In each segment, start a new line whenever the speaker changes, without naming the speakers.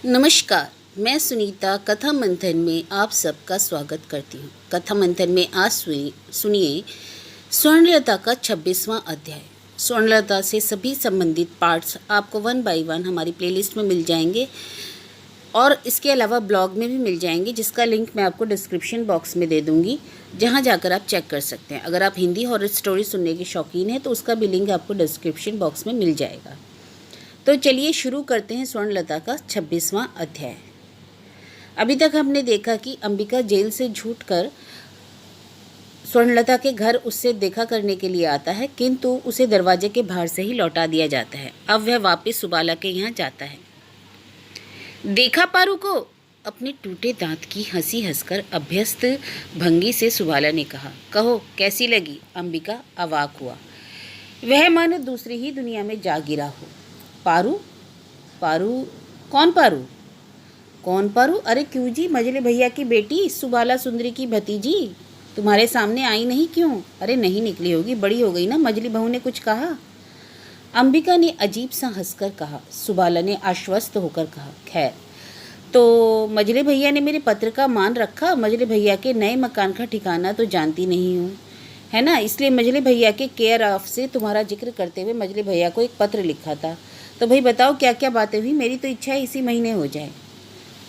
नमस्कार। मैं सुनीता कथा मंथन में आप सबका स्वागत करती हूँ। कथा मंथन में आज सुनिए स्वर्णलता का 26वां अध्याय। स्वर्णलता से सभी संबंधित पार्ट्स आपको 1 बाय 1 हमारी प्लेलिस्ट में मिल जाएंगे और इसके अलावा ब्लॉग में भी मिल जाएंगे, जिसका लिंक मैं आपको डिस्क्रिप्शन बॉक्स में दे दूँगी, जहाँ जाकर आप चेक कर सकते हैं। अगर आप हिंदी हॉरर स्टोरी सुनने के शौकीन हैं तो उसका भी लिंक आपको डिस्क्रिप्शन बॉक्स में मिल जाएगा। तो चलिए शुरू करते हैं स्वर्णलता का 26वां अध्याय। अभी तक हमने देखा कि अंबिका जेल से छूटकर स्वर्णलता के घर उससे देखा करने के लिए आता है, किंतु उसे दरवाजे के बाहर से ही लौटा दिया जाता है। अब वह वापस सुबाला के यहाँ जाता है। देखा पारू को? अपने टूटे दांत की हंसी हंसकर अभ्यस्त भंगी से सुबाला ने कहा। कहो कैसी लगी? अंबिका अवाक हुआ। वह मानो दूसरी ही दुनिया में जा गिरा हो। पारू? पारू? कौन पारू? कौन पारू? अरे क्यों जी, मजले भैया की बेटी सुबाला सुंदरी की भतीजी तुम्हारे सामने आई नहीं क्यों? अरे नहीं निकली होगी, बड़ी हो गई ना। मजली बहू ने कुछ कहा? अंबिका ने अजीब सा हंसकर कहा। सुबाला ने आश्वस्त होकर कहा, खैर तो मजले भैया ने मेरे पत्र का मान रखा। मजले भैया के नए मकान का ठिकाना तो जानती नहीं हूँ, है ना, इसलिए मजले भैया के केयर ऑफ से तुम्हारा जिक्र करते हुए मजले भैया को एक पत्र लिखा था। तो भाई बताओ क्या क्या बातें हुई? मेरी तो इच्छा है इसी महीने हो जाए।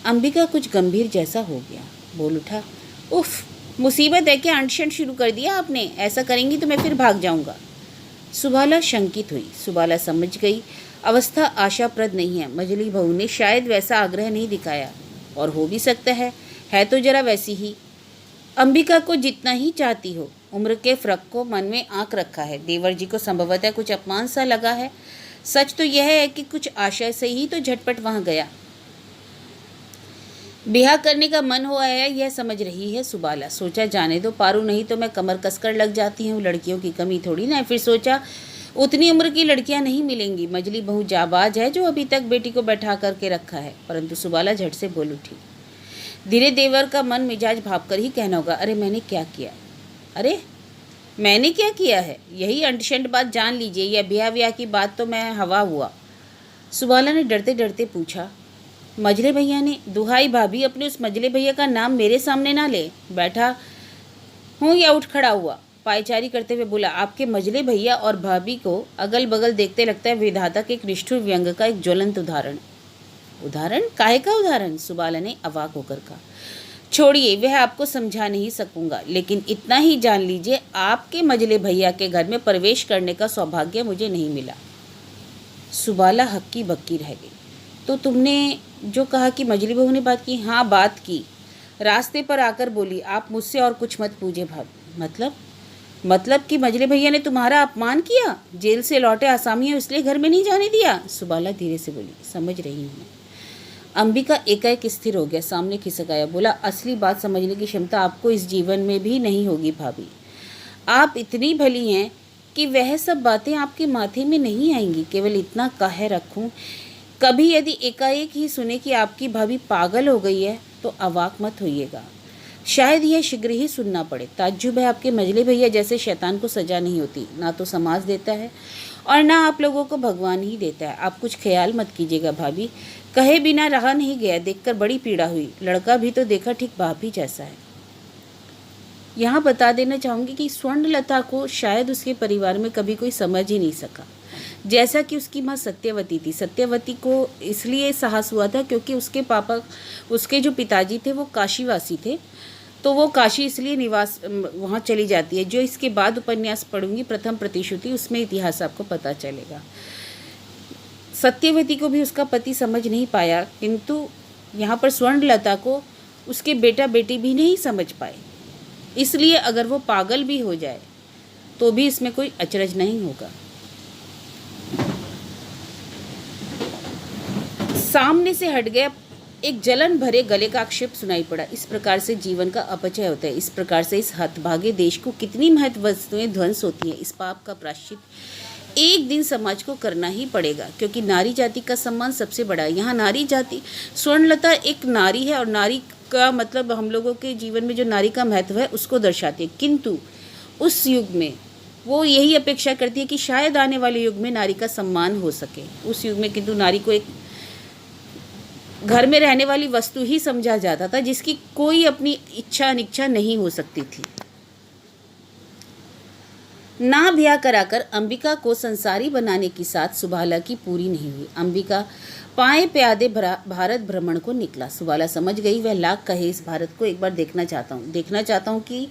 अंबिका कुछ गंभीर जैसा हो गया, बोल उठा, उफ, मुसीबत है क्या? अनशन शुरू कर दिया आपने? ऐसा करेंगी तो मैं फिर भाग जाऊंगा। सुबाला शंकित हुई। सुबाला समझ गई अवस्था आशाप्रद नहीं है। मजली बहू ने शायद वैसा आग्रह नहीं दिखाया, और हो भी सकता है तो जरा वैसी ही। अंबिका को जितना ही चाहती हो, उम्र के फर्क को मन में आंक रखा है। देवर जी को संभवतः कुछ अपमान सा लगा है। सच तो यह है कि कुछ आशय से ही तो झटपट वहां गया। ब्याह करने का मन हुआ है, यह समझ रही है सुबाला। सोचा जाने दो पारू, नहीं तो मैं कमर कसकर लग जाती हूँ। लड़कियों की कमी थोड़ी ना है। फिर सोचा उतनी उम्र की लड़कियां नहीं मिलेंगी। मजली बहू जाबाज है जो अभी तक बेटी को बैठा करके रखा है। परंतु सुबाला झट से बोल उठी। धीरे देवर का मन मिजाज भाप कर ही कहना होगा, अरे मैंने क्या किया? अरे मैंने क्या किया है? यही अंटशंट बात जान लीजिए। यह ब्याह व्याह की बात तो मैं हवा हुआ। सुबाला ने डरते डरते पूछा। मजले भैया ने? दुहाई भाभी, अपने उस मजले भैया का नाम मेरे सामने ना ले। बैठा हूँ या उठ खड़ा हुआ? पायचारी करते हुए बोला। आपके मजले भैया और भाभी को अगल बगल देखते लगता है विधाता के एक निष्ठुर व्यंग का एक ज्वलंत उदाहरण। उदाहरण? काहे का उदाहरण? सुबाला ने अवाक होकर कहा। छोड़िए, वह आपको समझा नहीं सकूंगा, लेकिन इतना ही जान लीजिए आपके मजले भैया के घर में प्रवेश करने का सौभाग्य मुझे नहीं मिला। सुबाला हक्की बक्की रह गई। तो तुमने जो कहा कि मजली बहू ने बात की? हाँ बात की। रास्ते पर आकर बोली, आप मुझसे और कुछ मत पूछे भाभी। मतलब कि मजले भैया ने तुम्हारा अपमान किया? जेल से लौटे आसामी है इसलिए घर में नहीं जाने दिया? सुबाला धीरे से बोली। समझ रही हूँ। अंबिका एकाएक स्थिर हो गया, सामने खिसक आया, बोला, असली बात समझने की क्षमता आपको इस जीवन में भी नहीं होगी भाभी। आप इतनी भली हैं कि वह सब बातें आपके माथे में नहीं आएंगी। केवल इतना कह रखूं, कभी यदि एकाएक ही सुने कि आपकी भाभी पागल हो गई है तो अवाक मत होइएगा। शायद यह शीघ्र ही सुनना पड़े। ताज्जुब है, आपके मजले भैया जैसे शैतान को सजा नहीं होती। ना तो समाज देता है और ना आप लोगों को भगवान ही देता है। आप कुछ ख्याल मत कीजिएगा भाभी। कहे बिना रहा नहीं गया, देखकर बड़ी पीड़ा हुई। लड़का भी तो देखा ठीक भाभी जैसा है। यहाँ बता देना चाहूँगी कि स्वर्णलता को शायद उसके परिवार में कभी कोई समझ ही नहीं सका, जैसा कि उसकी माँ सत्यवती थी। सत्यवती को इसलिए साहस हुआ था क्योंकि उसके जो पिताजी थे वो काशीवासी थे, तो वो काशी इसलिए निवास वहाँ चली जाती है। जो इसके बाद उपन्यास पढ़ूंगी, प्रथम प्रतिश्रुति, उसमें इतिहास आपको पता चलेगा। सत्यवती को भी उसका पति समझ नहीं पाया, किंतु यहाँ पर स्वर्णलता को उसके बेटा बेटी भी नहीं समझ पाए। इसलिए अगर वो पागल भी हो जाए तो भी इसमें कोई अचरज नहीं होगा। सामने से हट गया एक जलन भरे गले का आक्षेप सुनाई पड़ा। इस प्रकार से जीवन का अपचय होता है। इस प्रकार से इस हतभागे देश को कितनी महत्व वस्तुएं ध्वंस होती हैं। इस पाप का प्रायश्चित एक दिन समाज को करना ही पड़ेगा, क्योंकि नारी जाति का सम्मान सबसे बड़ा है। यहाँ नारी जाति, स्वर्णलता एक नारी है और नारी का मतलब हम लोगों के जीवन में जो नारी का महत्व है उसको दर्शाती है। किंतु उस युग में वो यही अपेक्षा करती है कि शायद आने वाले युग में नारी का सम्मान हो सके। उस युग में किंतु नारी को एक घर में रहने वाली वस्तु ही समझा जाता था, जिसकी कोई अपनी इच्छा अनिच्छा नहीं हो सकती थी। ना ब्याह कराकर अंबिका को संसारी बनाने की साथ सुबाला की पूरी नहीं हुई। अंबिका पाए प्यादे भारत भ्रमण को निकला। सुबाला समझ गई, वह लाख कहे इस भारत को एक बार देखना चाहता हूँ कि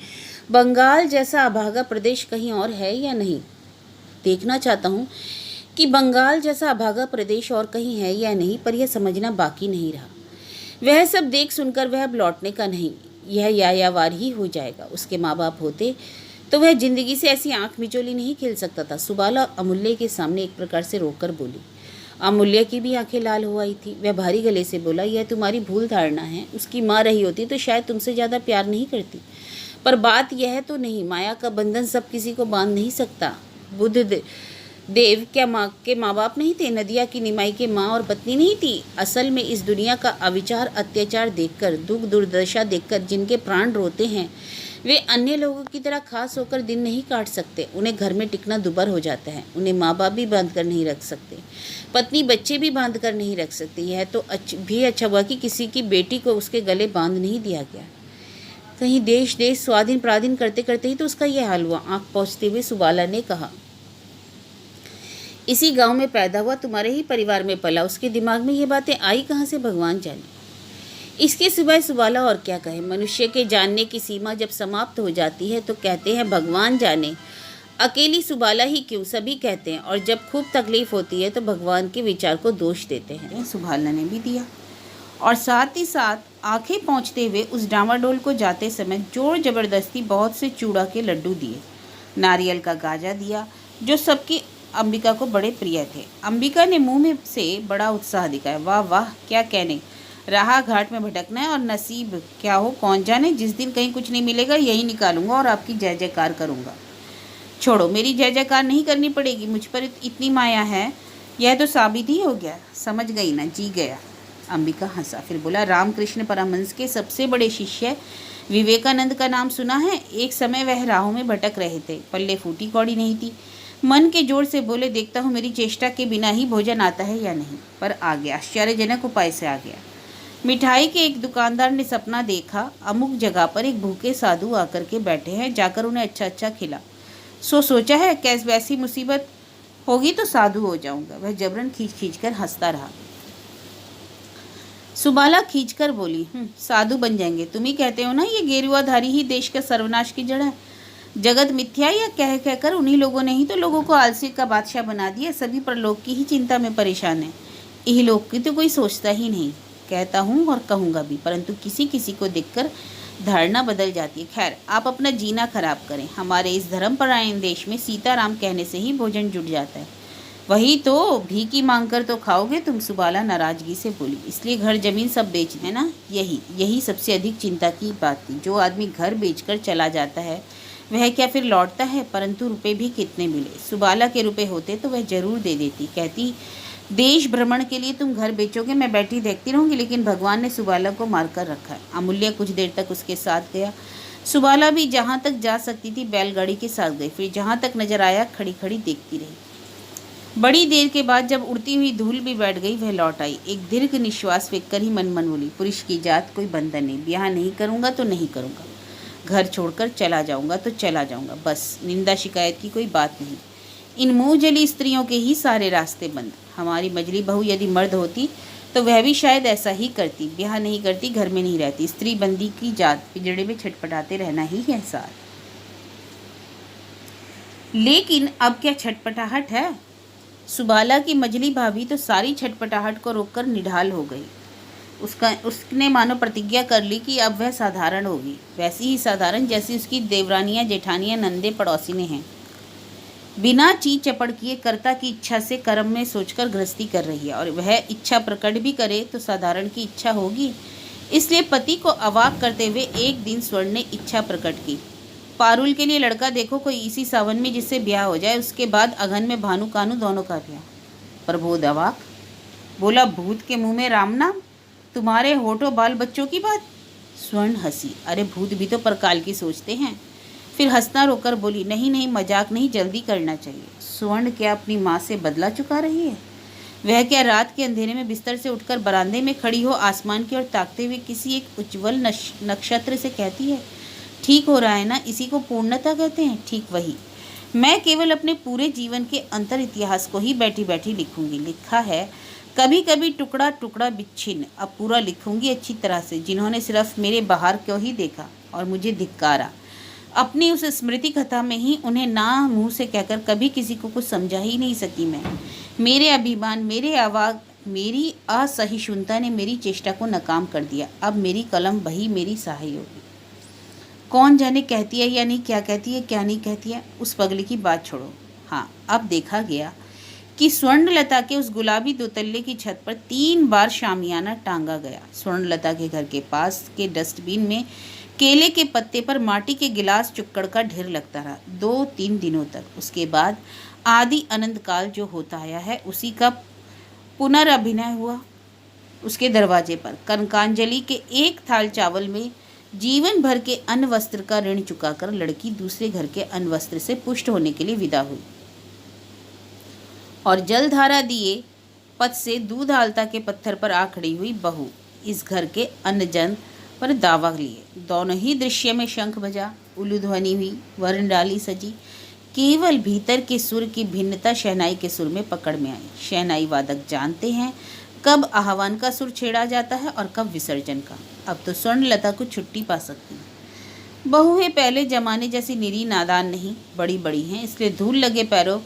बंगाल जैसा अभागा प्रदेश कहीं और है या नहीं। देखना चाहता हूँ कि बंगाल जैसा अभागा प्रदेश और कहीं है या नहीं, पर यह समझना बाकी नहीं रहा। वह सब देख सुनकर वह अब लौटने का नहीं, यह यायावार ही हो जाएगा। उसके माँ बाप होते तो वह जिंदगी से ऐसी आंख मिचोली नहीं खेल सकता था। सुबाला अमूल्य के सामने एक प्रकार से रोककर बोली। अमूल्य की भी आंखें लाल हो आई थी। वह भारी गले से बोला, यह तुम्हारी भूल धारणा है। उसकी माँ रही होती तो शायद तुमसे ज़्यादा प्यार नहीं करती, पर बात यह तो नहीं, माया का बंधन सब किसी को बांध नहीं सकता। बुद्ध देव क्या माँ के माँ बाप नहीं थे? नदिया की निमाई के माँ और पत्नी नहीं थी? असल में इस दुनिया का अविचार अत्याचार देखकर, दुख दुर्दशा देखकर जिनके प्राण रोते हैं, वे अन्य लोगों की तरह खास होकर दिन नहीं काट सकते। उन्हें घर में टिकना दुभर हो जाता है। उन्हें माँ बाप भी बांध कर नहीं रख सकते, पत्नी बच्चे भी बांध कर नहीं रख सकते। यह तो भी अच्छा हुआ कि किसी की बेटी को उसके गले बांध नहीं दिया गया। कहीं देश स्वाधीन प्राधीन करते करते ही तो उसका यह हाल हुआ। आँख पोंछते हुए सुबाला ने कहा, इसी गांव में पैदा हुआ, तुम्हारे ही परिवार में पला, उसके दिमाग में ये बातें आई कहाँ से भगवान जाने। इसके सिवाय सुबाला और क्या कहे। मनुष्य के जानने की सीमा जब समाप्त हो जाती है तो कहते हैं भगवान जाने। अकेली सुबाला ही क्यों, सभी कहते हैं, और जब खूब तकलीफ होती है तो भगवान के विचार को दोष देते हैं। सुबाला ने भी दिया और साथ ही साथ आंखें पोंछते हुए उस डामाडोल को जाते समय जोर जबरदस्ती बहुत से चूड़ा के लड्डू दिए, नारियल का गाजा दिया, जो सबकी अंबिका को बड़े प्रिय थे। अंबिका ने मुंह में से बड़ा उत्साह दिखाया। वाह वाह, क्या कहने, राह घाट में भटकना है और नसीब क्या हो कौन जाने। जिस दिन कहीं कुछ नहीं मिलेगा यही निकालूंगा और आपकी जय जयकार करूंगा। छोड़ो, मेरी जय जयकार नहीं करनी पड़ेगी, मुझ पर इतनी माया है, यह तो साबित ही हो गया। समझ गई ना, जी गया। अंबिका हंसा, फिर बोला, रामकृष्ण परमहंस के सबसे बड़े शिष्य विवेकानंद का नाम सुना है? एक समय वह राहों में भटक रहे थे, पल्ले फूटी कौड़ी नहीं थी। मन के जोर से बोले, देखता हूँ मेरी चेष्टा के बिना ही भोजन आता है या नहीं, पर आ गया। आश्चर्यजनक उपाय से आ गया। मिठाई के एक दुकानदार ने सपना देखा, अमुक जगह पर एक भूखे साधु आकर के बैठे हैं, जाकर उन्हें अच्छा अच्छा खिला। सोचा है कैसे वैसी मुसीबत होगी तो साधु हो जाऊंगा। वह जबरन खींच कर हंसता रहा। सुबाला खींचकर बोली, साधु बन जाएंगे? तुम ही कहते हो ना ये गेरुआधारी ही देश का सर्वनाश की जड़ है। जगत मिथ्या या कह कहकर उन्हीं लोगों ने ही तो लोगों को आलसी का बादशाह बना दिया। सभी परलोक की ही चिंता में परेशान है, इहलोक की तो कोई सोचता ही नहीं। कहता हूँ और कहूँगा भी, परंतु किसी किसी को देखकर धारणा बदल जाती है। खैर, आप अपना जीना खराब करें। हमारे इस धर्मपरायण देश में सीताराम कहने से ही भोजन जुट जाता है। वही तो, भीखी मांग कर तो खाओगे तुम। सुबाला नाराजगी से बोली, इसलिए घर जमीन सब बेच है ना? यही सबसे अधिक चिंता की बात थी। जो आदमी घर बेचकर चला जाता है वह क्या फिर लौटता है? परंतु रुपए भी कितने मिले। सुबाला के रुपए होते तो वह जरूर दे देती। कहती, देश भ्रमण के लिए तुम घर बेचोगे, मैं बैठी देखती रहूंगी। लेकिन भगवान ने सुबाला को मारकर रखा है। अमूल्य कुछ देर तक उसके साथ गया। सुबाला भी जहाँ तक जा सकती थी बैलगाड़ी के साथ गई, फिर जहाँ तक नजर आया खड़ी खड़ी देखती रही। बड़ी देर के बाद जब उड़ती हुई धूल भी बैठ गई, वह लौट आई। एक दीर्घ निश्वास फेंककर ही मन बोली, पुरुष की जात कोई बंधन नहीं, ब्याह नहीं करूँगा तो नहीं करूँगा, घर छोड़कर चला जाऊँगा तो चला जाऊँगा, बस। निंदा शिकायत की कोई बात नहीं। इन मुँह जली स्त्रियों के ही सारे रास्ते बंद। हमारी मजली बहू यदि मर्द होती तो वह भी शायद ऐसा ही करती, ब्याह नहीं करती, घर में नहीं रहती। स्त्री बंदी की जात, पिंजड़े में छटपटाते रहना ही है सार। लेकिन अब क्या छटपटाहट है? सुबाला की मजली भाभी तो सारी छटपटाहट को रोककर निढाल हो गई। उसने मानो प्रतिज्ञा कर ली कि अब वह साधारण होगी, वैसी ही साधारण जैसी उसकी देवरानियां, जेठानियां, नंदे, पड़ोसिनें हैं। बिना ची चपड़ किए कर्ता की इच्छा से कर्म में सोचकर गृहस्थी कर रही है, और वह इच्छा प्रकट भी करे तो साधारण की इच्छा होगी। इसलिए पति को अवाक करते हुए एक दिन स्वर्ण ने इच्छा प्रकट की, पारुल के लिए लड़का देखो कोई इसी सावन में जिससे ब्याह हो जाए, उसके बाद अगन में भानु कानू दोनों का ब्याह। प्रबोध अवाक, बोला, भूत के मुंह में राम नाम, तुम्हारे होठों बाल बच्चों की बात। स्वर्ण हंसी, अरे भूत भी तो परकाल की सोचते हैं। फिर हंसना रोकर बोली, नहीं नहीं, मजाक नहीं, जल्दी करना चाहिए। स्वर्ण क्या अपनी माँ से बदला चुका रही है? वह क्या रात के अंधेरे में बिस्तर से उठकर बरामदे में खड़ी हो आसमान की ओर ताकते हुए किसी एक उज्ज्वल नक्षत्र से कहती है, ठीक हो रहा है ना, इसी को पूर्णता कहते हैं। ठीक वही। मैं केवल अपने पूरे जीवन के अंतर इतिहास को ही बैठी बैठी लिखूंगी। लिखा है कभी कभी टुकड़ा टुकड़ा बिच्छिन्न, अब पूरा लिखूंगी अच्छी तरह से। जिन्होंने सिर्फ मेरे बाहर को ही देखा और मुझे धिक्कारा, अपनी उस स्मृति कथा में ही उन्हें ना मुंह से कहकर कभी किसी को कुछ समझा ही नहीं सकी मैं। मेरे अभिमान, मेरे आवाज़, मेरी असहिष्णुता ने मेरी चेष्टा को नाकाम कर दिया। अब मेरी कलम वही मेरी सहाय होगी। कौन जाने कहती है या नहीं, क्या कहती है क्या नहीं कहती है, उस पगली की बात छोड़ो। हाँ, अब देखा गया कि स्वर्णलता के उस गुलाबी दोतल्ले की छत पर 3 बार शामियाना टांगा गया। स्वर्णलता के घर के पास के डस्टबिन में केले के पत्ते पर माटी के गिलास चुक्कड़ का ढेर लगता रहा 2-3 दिनों तक। उसके बाद आदि अनंत काल जो होता आया है उसी का पुनर्अभिनय हुआ। उसके दरवाजे पर कनकांजलि के एक थाल चावल में जीवन भर के अन्न वस्त्र का ऋण चुकाकर लड़की दूसरे घर के अन्न वस्त्र से पुष्ट होने के लिए विदा हुई और जलधारा दिए पथ से दूध आलता के पत्थर पर आ खड़ी हुई बहू इस घर के अन्न जन पर दावा लिए। दोनों ही दृश्य में शंख बजा, उलूध्वनि हुई, वर्ण डाली सजी। केवल भीतर के सुर की भिन्नता शहनाई के सुर में पकड़ में आई। शहनाई वादक जानते हैं कब आह्वान का सुर छेड़ा जाता है और कब विसर्जन का। अब तो स्वर्णलता को छुट्टी पा सकती है। बहुएं पहले जमाने जैसी निरी नादान नहीं, बड़ी बड़ी हैं, इसलिए धूल लगे पैरों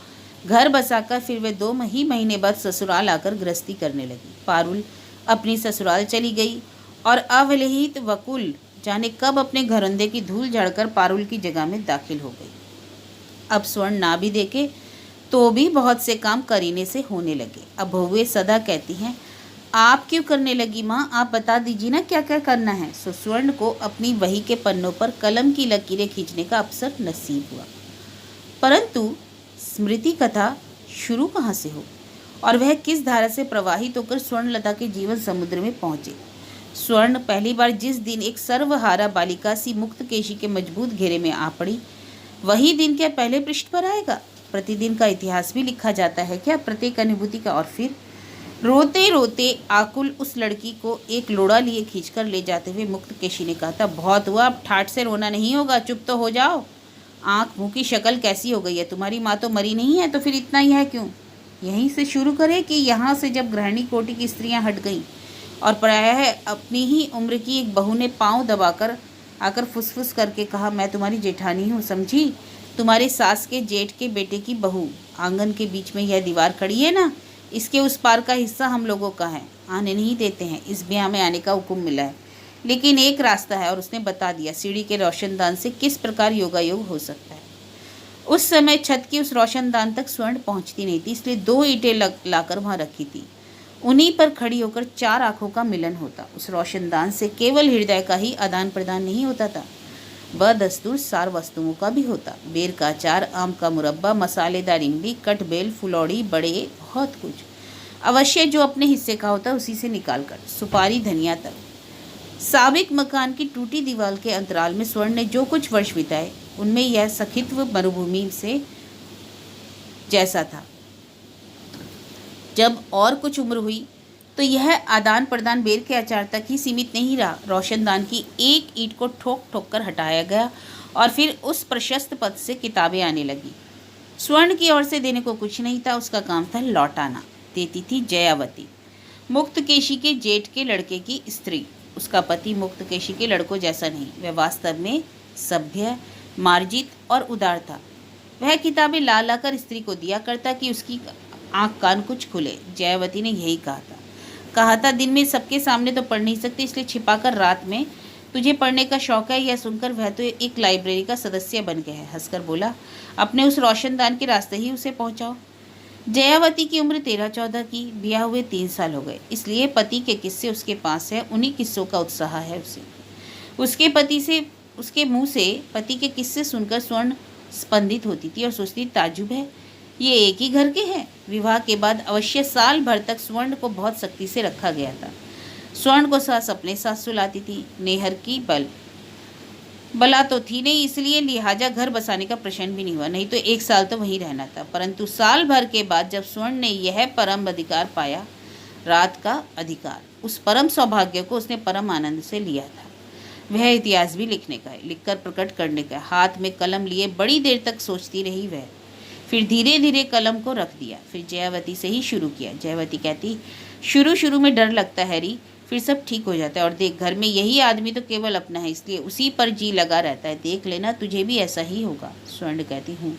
घर बसाकर फिर वे 2 महीने बाद ससुराल आकर गृहस्थी करने लगी। पारुल अपनी ससुराल चली गई और अवलेहित वकुल जाने कब अपने घरंदे की धूल झाड़कर पारुल की जगह में दाखिल हो गई। अब स्वर्ण ना भी देखे तो भी बहुत से काम करीने से होने लगे। अब बहुएं सदा कहती हैं, आप क्यों करने लगी माँ, आप बता दीजिए ना क्या क्या करना है। सो स्वर्ण को अपनी वही के पन्नों पर कलम की लकीरें खींचने का अवसर नसीब हुआ। परंतु स्मृति कथा शुरू कहाँ से हो और वह किस धारा से प्रवाहित होकर स्वर्णलता के जीवन समुद्र में पहुँचे। स्वर्ण पहली बार जिस दिन एक सर्वहारा बालिका सी मुक्त केशी के मजबूत घेरे में आ पड़ी, वही दिन क्या पहले पृष्ठ पर आएगा। प्रतिदिन का इतिहास भी लिखा जाता है क्या, प्रत्येक अनुभूति का। और फिर रोते रोते आकुल उस लड़की को एक लोड़ा लिए खींचकर ले जाते हुए मुक्त केशी ने कहा था, बहुत हुआ, अब ठाठ से रोना नहीं होगा, चुप तो हो जाओ। आँख मुँह की शक्ल कैसी हो गई है, तुम्हारी माँ तो मरी नहीं है, तो फिर इतना ही है क्यों। यहीं से शुरू करें कि यहाँ से जब गृहिणी कोटि की स्त्रियाँ हट गईं और प्रायः अपनी ही उम्र की एक बहू ने पाँव दबाकर आकर फुसफुस करके कहा, मैं तुम्हारी जेठानी हूँ, समझी, तुम्हारे सास के जेठ के बेटे की बहू। आंगन के बीच में यह दीवार खड़ी है ना, इसके उस पार का हिस्सा हम लोगों का है, आने नहीं देते हैं। इस ब्याह में आने का हुक्म मिला है, लेकिन एक रास्ता है और उसने बता दिया, सीढ़ी के रोशनदान से किस प्रकार योगायोग हो सकता है। उस समय छत की उस रोशनदान तक स्वर्ण पहुंचती नहीं थी, इसलिए 2 ईंटें लाकर वहां रखी थी। उन्हीं पर खड़ी होकर 4 आंखों का मिलन होता। उस रोशनदान से केवल हृदय का ही आदान प्रदान नहीं होता था, बदस्तूर सार वस्तुओं का भी होता। बेर का अचार, आम का मुरब्बा, मसालेदार इमली, कटबेल, फुलौड़ी, बड़े, बहुत कुछ अवश्य जो अपने हिस्से का होता उसी से निकालकर, सुपारी, धनिया तक। साबिक मकान की टूटी दीवार के अंतराल में स्वर्ण ने जो कुछ वर्ष बिताए, उनमें यह सखित्व मरुभूमि से जैसा था। जब और कुछ उम्र हुई तो यह आदान प्रदान बेर के अचार तक ही सीमित नहीं रहा। रोशनदान की एक ईंट को ठोक ठोक कर हटाया गया और फिर उस प्रशस्त पद से किताबें आने लगी। स्वर्ण की ओर से देने को कुछ नहीं था, उसका काम था लौटाना। देती थी जयावती, मुक्तकेशी के जेठ के लड़के की स्त्री। उसका पति मुक्तकेशी के लड़कों जैसा नहीं, वह वास्तव में सभ्य, मार्जित और उदार था। वह किताबें ला ला कर स्त्री को दिया करता कि उसकी आँख कान कुछ खुले। जयावती ने यही कहा था दिन में सबके सामने तो पढ़ नहीं सकते, इसलिए छिपाकर रात में तुझे पढ़ने का शौक है। यह सुनकर वह तो एक लाइब्रेरी का सदस्य बन गया है। हंसकर बोला, अपने उस रोशनदान के रास्ते ही उसे पहुंचाओ। जयावती की उम्र 13-14 की, ब्याह हुए 3 साल हो गए, इसलिए पति के किस्से उसके पास है। उन्हीं किस्सों का उत्साह है उसे। उसके मुंह से पति के किस्से सुनकर स्वर्ण स्पंदित होती थी और सोचती, ताजुब है, ये एक ही घर के हैं। विवाह के बाद अवश्य साल भर तक स्वर्ण को बहुत सख्ती से रखा गया था। स्वर्ण को सास अपने साथ सुलाती थी, नेहर की बल बला तो थी नहीं, इसलिए लिहाजा घर बसाने का प्रश्न भी नहीं हुआ, नहीं तो 1 साल तो वहीं रहना था। परंतु साल भर के बाद जब स्वर्ण ने यह परम अधिकार पाया, रात का अधिकार, उस परम सौभाग्य को उसने परम आनंद से लिया था। वह इतिहास भी लिखने का है, लिखकर प्रकट करने का है। हाथ में कलम लिए बड़ी देर तक सोचती रही वह, फिर धीरे धीरे कलम को रख दिया। फिर जयावती से ही शुरू किया। जयावती कहती, शुरू शुरू में डर लगता है री, फिर सब ठीक हो जाता है। और देख, घर में यही आदमी तो केवल अपना है, इसलिए उसी पर जी लगा रहता है। देख लेना, तुझे भी ऐसा ही होगा। स्वर्ण कहती, हूँ,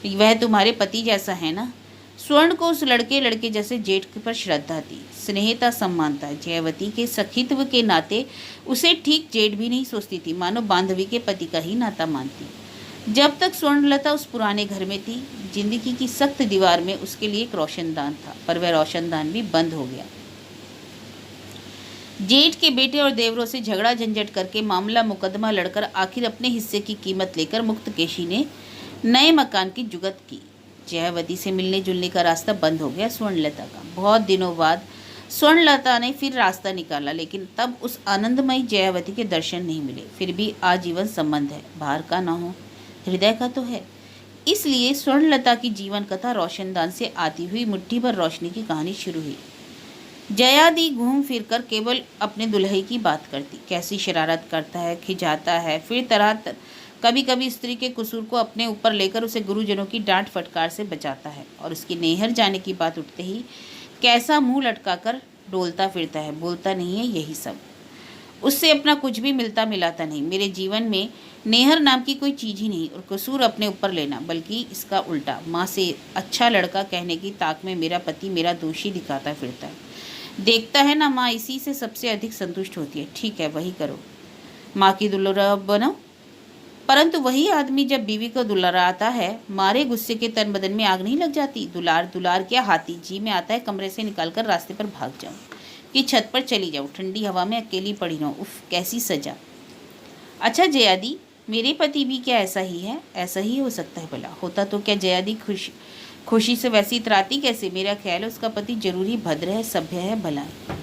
वह तुम्हारे पति जैसा है ना। स्वर्ण को उस लड़के जैसे जेठ पर श्रद्धा थी, स्नेह था, सम्मान था। जयावती के सखित्व के नाते उसे ठीक जेठ भी नहीं सोचती थी, मानो बांधवी के पति का ही नाता मानती। जब तक स्वर्णलता उस पुराने घर में थी, जिंदगी की सख्त दीवार में उसके लिए एक रोशनदान था, पर वह रोशनदान भी बंद हो गया। जेठ के बेटे और देवरों से झगड़ा झंझट करके मामला मुकदमा लड़कर आखिर अपने हिस्से की कीमत लेकर मुक्तकेशी ने नए मकान की जुगत की। जयावती से मिलने जुलने का रास्ता बंद हो गया स्वर्णलता का। बहुत दिनों बाद स्वर्णलता ने फिर रास्ता निकाला, लेकिन तब उस आनंदमयी जयावती के दर्शन नहीं मिले। फिर भी आजीवन संबंध है, बाहर का ना हो, हृदय का तो है। इसलिए स्वर्णलता की जीवन कथा रोशनदान से आती हुई मुट्ठी भर रोशनी की कहानी शुरू हुई। जयादी घूम फिर कर केवल अपने दुल्हे की बात करती, कैसी शरारत करता है, खिजाता है, फिर कभी कभी स्त्री के कसूर को अपने ऊपर लेकर उसे गुरुजनों की डांट फटकार से बचाता है। और उसकी नैहर जाने की बात उठते ही कैसा मुंह लटकाकर डोलता फिरता है, बोलता नहीं है, यही सब। उससे अपना कुछ भी मिलता मिलाता नहीं। मेरे जीवन में नेहर नाम की कोई चीज़ ही नहीं, और कसूर अपने ऊपर लेना, बल्कि इसका उल्टा। माँ से अच्छा लड़का कहने की ताक में मेरा पति मेरा दोषी दिखाता फिरता है। देखता है ना, माँ इसी से सबसे अधिक संतुष्ट होती है। ठीक है, वही करो, माँ की दुल्हरा बनो। परंतु वही आदमी जब बीवी को दुलाराता है, मारे गुस्से के तन बदन में आग नहीं लग जाती। दुलार दुलार क्या, हाथी जी में आता है कमरे से निकालकर रास्ते पर भाग जाऊं, कि छत पर चली जाऊं, ठंडी हवा में अकेली पड़ी रहूं। उफ, कैसी सजा। अच्छा जयादी, मेरे पति भी क्या ऐसा ही है? ऐसा ही हो सकता है भला, होता तो क्या जयादी खुशी से वैसी इतराती कैसे? मेरा ख्याल है उसका पति जरूरी भद्र है, सभ्य है, भला है।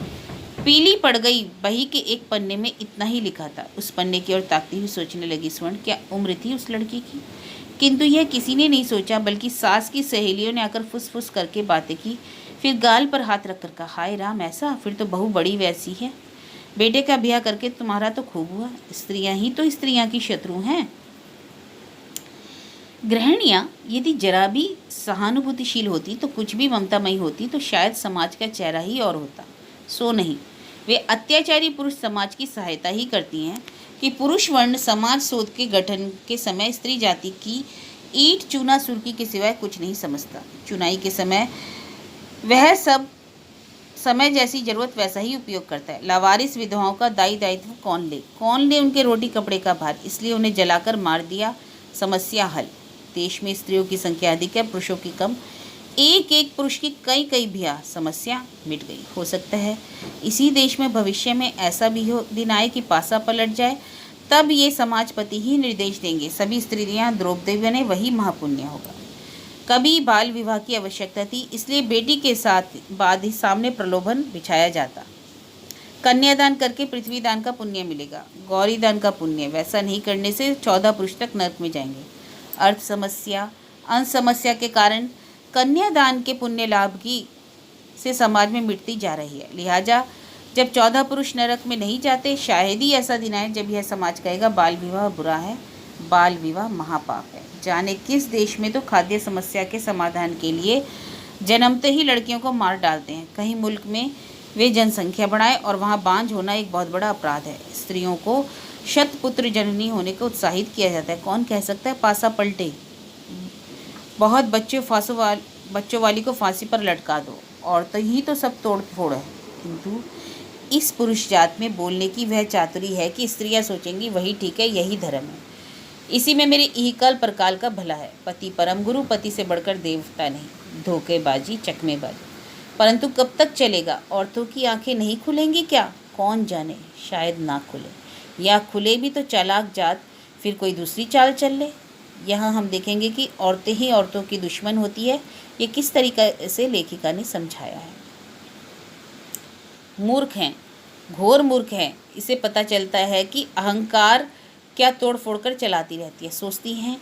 पीली पड़ गई। बही के एक पन्ने में इतना ही लिखा था। उस पन्ने की ओर ताकती हुई सोचने लगी स्वर्ण, क्या उम्र थी उस लड़की की? किंतु यह किसी ने नहीं सोचा, बल्कि सास की सहेलियों ने आकर फुस फुस करके बातें की। फिर गाल पर हाथ रखकर कहा, हाय राम, ऐसा? फिर तो बहू बड़ी वैसी है। बेटे का ब्याह करके तुम्हारा तो खूब हुआ। स्त्रियां ही तो स्त्रियां की शत्रु हैं। गृहिणियां यदि जरा भी सहानुभूतिशील होती, तो कुछ भी ममतामयी होती, तो शायद समाज का चेहरा ही और होता। सो नहीं, वे अत्याचारी पुरुष समाज की सहायता ही करती हैं कि पुरुष वर्ण समाज शोध के गठन के समय स्त्री जाति की ईंट चूना सुर्खी के सिवाय कुछ नहीं समझता। चुनाई के समय वह सब समय जैसी जरूरत वैसा ही उपयोग करता है। लावारिस विधवाओं का दायित्व कौन ले उनके रोटी कपड़े का भार? इसलिए उन्हें जलाकर मार दिया, समस्या हल। देश में स्त्रियों की संख्या अधिक है, पुरुषों की कम। एक एक पुरुष की कई कई ब्याह, समस्या मिट गई। हो सकता है इसी देश में भविष्य में ऐसा भी हो दिन आए कि पासा पलट जाए, तब ये समाजपति ही निर्देश देंगे, सभी स्त्रियां द्रौपदी बने, वही महापुण्य होगा। कभी बाल विवाह की आवश्यकता थी, इसलिए बेटी के साथ बाद ही सामने प्रलोभन बिछाया जाता। कन्यादान करके पृथ्वी दान का पुण्य मिलेगा, गौरी दान का पुण्य। वैसा नहीं करने से 14 पुरुष तक नरक में जाएंगे। अर्थ समस्या, अंश समस्या के कारण कन्यादान के पुण्य लाभ की से समाज में मिटती जा रही है। लिहाजा जब 14 पुरुष नरक में नहीं जाते, शायद ही ऐसा दिन आए जब यह समाज कहेगा बाल विवाह बुरा है, बाल विवाह महापाप है। जाने किस देश में तो खाद्य समस्या के समाधान के लिए जन्मते ही लड़कियों को मार डालते हैं। कहीं मुल्क में वे जनसंख्या बढ़ाएं और वहाँ बांझ होना एक बहुत बड़ा अपराध है। स्त्रियों को शतपुत्र जननी होने को उत्साहित किया जाता है। कौन कह सकता है पासा पलटे? बहुत बच्चों वाली को फांसी पर लटका दो, औरतें ही तो सब तोड़ फोड़ है। किंतु इस पुरुष जात में बोलने की वह चातुरी है कि स्त्रियां सोचेंगी वही ठीक है, यही धर्म है, इसी में मेरे इहकाल परकाल का भला है। पति परम गुरु, पति से बढ़कर देवता नहीं। धोखेबाजी, चकमेबाजी। परंतु कब तक चलेगा? औरतों की आंखें नहीं खुलेंगी क्या? कौन जाने, शायद ना खुले, या खुले भी तो चालाक जात फिर कोई दूसरी चाल चल ले। यहाँ हम देखेंगे कि औरतें ही औरतों की दुश्मन होती है। ये किस तरीके से लेखिका ने समझाया है। मूर्ख हैं, घोर मूर्ख हैं। इसे पता चलता है कि अहंकार क्या तोड़ फोड़ कर चलाती रहती है। सोचती हैं,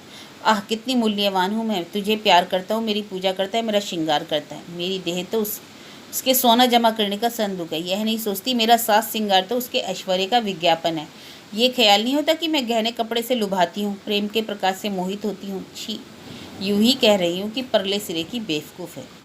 आह कितनी मूल्यवान हूँ मैं, तुझे प्यार करता हूँ, मेरी पूजा करता है, मेरा श्रृंगार करता है। मेरी देह तो उसके सोना जमा करने का संदूक है। यह नहीं सोचती मेरा सास श्रृंगार तो उसके ऐश्वर्य का विज्ञापन है। ये ख्याल नहीं होता कि मैं गहने कपड़े से लुभाती हूँ, प्रेम के प्रकाश से मोहित होती हूँ। छी, यूं ही कह रही हूँ कि परले सिरे की बेवकूफ़ है।